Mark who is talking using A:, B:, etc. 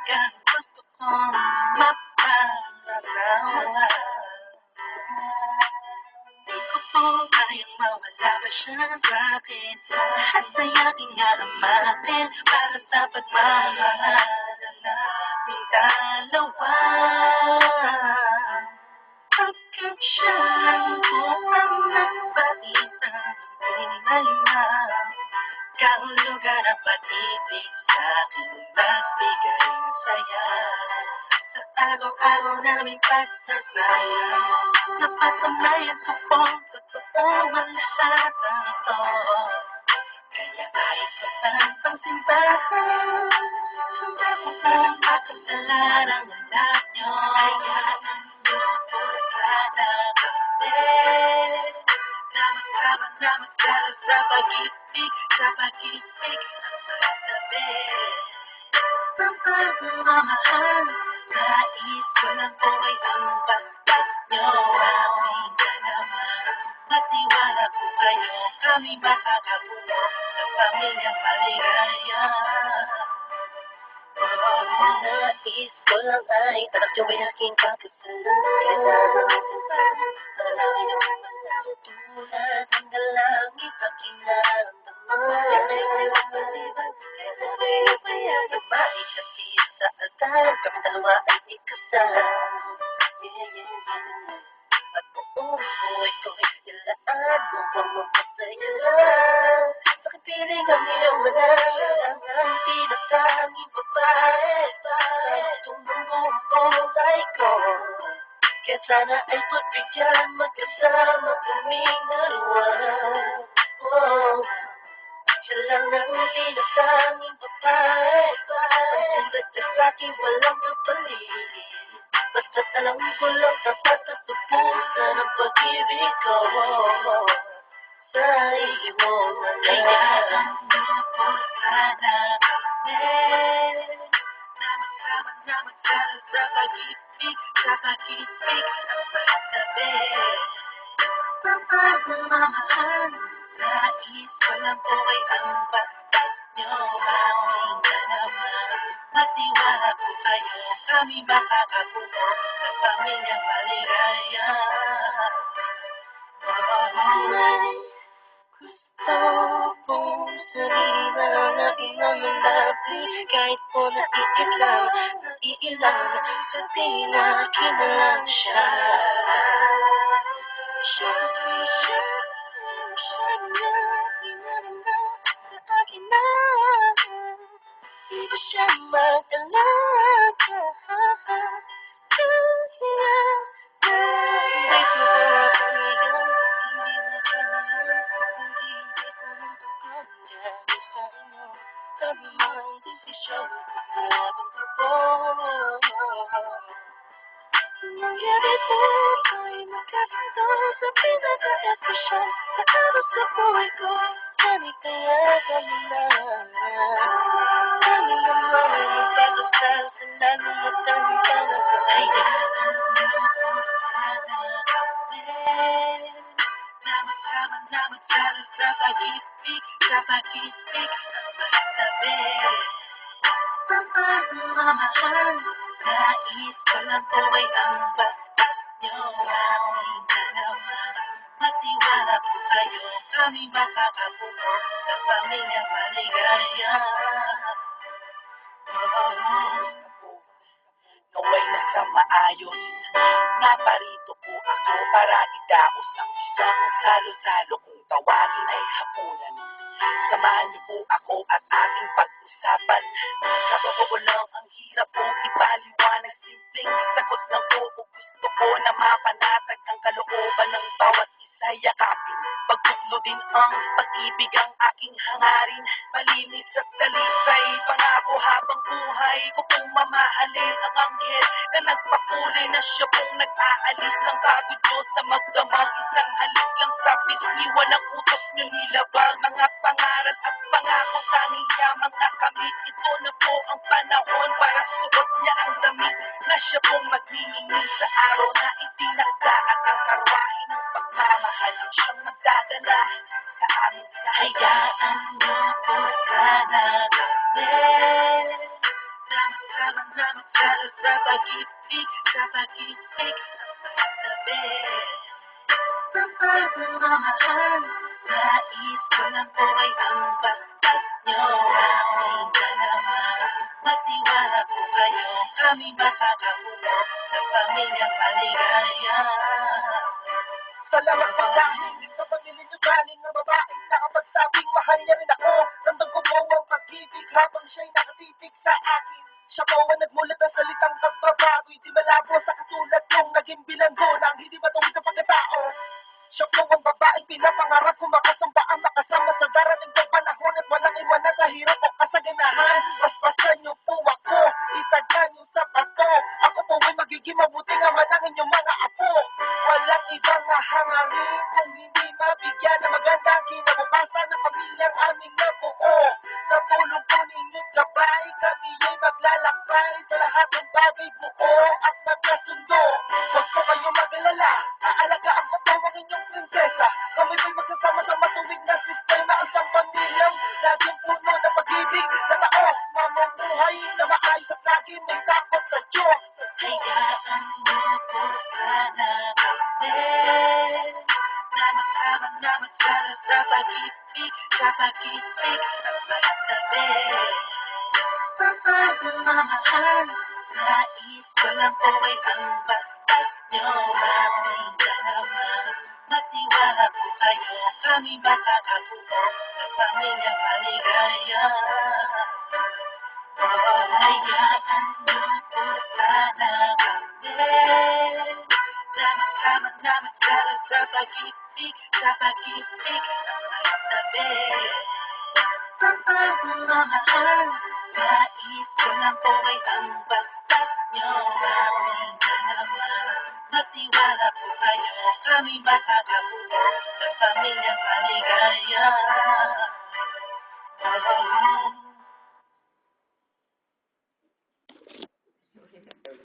A: kaibigan, gusto kong mapalarawan. Di ko po kayang mawala pa siya sa'kin. Lahat ay aking alamatin para sa pagmamahalan naming dalawa. Pagkat siya lang po ang nagbalita ng tunay na kahulugan at pag-ibig sa'king nagbigay ng saya. Sa araw-araw naming pagsasaya, napatunayan ko pong totoo ang lahat ng ito. Kaya ayos ko ang simbahan, handa ko pong pagkasalan ang lahat nyo. Kaya kada kami na magkala sa pag-ibig ang magtabi. Sa pagmamahal, nais ko lang po ay ang batas nyo. Aming dalawa, matiwala po kayo, kami makakabuo ng pamilyang maligaya. Nais ko lang ay tanap nyo ay aking pagkasalan. Dalangin ang malang tulad ng dalangin aking naramdaman. Kaya sabay na payagan maisasya sa altar, kami dalawa ay ikasal. At buong buhay ko'y ilaan upang magpasaya lang. Sa kapiling ang iyong manang ang tinatanging babae. Itong buong buhay ko, kaya sana ay pagbigyan magkasama kaming dalawa. Siya lang ang tinatanging babae, ang sundag na sa'kin walang kapalit. Basta't alam ko lang tapat at tubusan ang pag-ibig ko sa iyong mga. Hayaan mo po sana kami na magkala sa pag-ibig ang magtabi. Sa pagmamahal, nais ko lang po ay ang batas nyo. Aming dalawa, matiwala po kayo, kami makakabuo ng pamilyang maligaya. Gusto kong sabihin ang aking mga labi, kahit po naiilang, sabihin na akin na lang siya. Siya na, sa akin na, di ba siya mag-alaga? Nangyari po ko'y magkasundo sa pinaka-espesyal na araw sa buhay ko. Kami kaya kami na kami naman ay magpagdasal sa langit at ang panasaya. Na magkala sa pag-ibig ang magtabi. Sa pagmamahal, nais ko lang po ay ang batas nyo. Aming dalawa, matiwala po kayo, kami makakabuo ng pamilyang maligaya.
B: Naway nasa maayos, naparito po ako para idaos ang isang salo-salo kung tawagin ay hapunan. Samahan niyo po ako at ating pag-usapan. Sa totoo lang ang hirap pong ipaliwanag, simpleng sagot lang po kung gusto ko na mapanatag ang kalooban ng bawat isa. Yakapin, pagkuklo din ang pag-ibig ang aking hangarin. Malinis at dalisay, pangako habang buhay ko pong mamahalin ang anghel na nagpakulay na siya pong nag-aalis ng pagod ko sa magdamag. Isang halik lang sa pisngi, walang utos nyo nilabag. Mga pangaral at pangako tanging yamang nakamit. Ito na po ang panahon para suot niya ang damit na siya pong magniningil sa araw na itinakda. At ang karwahe ng pagmamahal ang siyang magdadala sa aming
A: Hayaan mo po sana kami na
B: sa pag-ibig, sa pag-ibig ang tabi.
A: Sa pagmamahal, nais ko lang po ay ang batas nyo. Aking dalawa, magtiwala po kayo, kami makakabuo ng pamilyang maligaya.
B: Salamat po dahil sa pagilin nyo galing ng babaeng nakapagsabing mahal niya rin ako. Ramdam ko po ang pag-ibig habang siya'y nakatitig sa akin. Siya po ang nagmulat ng salitang pagbabago, di malabo sa katulad nung naging bilanggo ng hindi matuwid sa pagkatao. Siya po ang babaeng pinapangarap ko makasamba ang makasama sa darating na panahon at walang iwanan sa hirap o kasaganahan. Basbasan niyo po ako, itagan niyo sa bato. Ako po ay magiging mabuting ama ng inyong mga apo. Walang ibang hahangarin kung hindi mabigyan ng magandang kinabukasan ng pamilyang aming nabuo. Sa tulong po ninyo't gabay, kami ay maglalakbay sa lahat ng bagay buo at magkasundo. Huwag po kayong mag-alala, aalagaan ko po ang inyong prinsesa. Kami po'y magsasama sa matuwid na sistema, isang pamilyang laging puno ng pag-ibig na taos, mamumuhay na maayos at laging may takot sa Diyos.
A: Hayaan mo po sana kami na magsama na magsala sa pag-ibig, sa pag-ibig ang magtabi. Sa pagmamahal, nais ko lang po ay ang batas nyo. Aming dalawa, magtiwala po kayo, kami makakabuo ng pamilyang maligaya. Hayaan mo po sana kami na magsama na magsala sa pag-ibig, sa pag-ibig ang magtabi. Sa pagmamahal, nais ko lang po ay ang batas nyo. Aming dalawa, magtiwala po kayo, kami makakabuo ng pamilyang maligaya.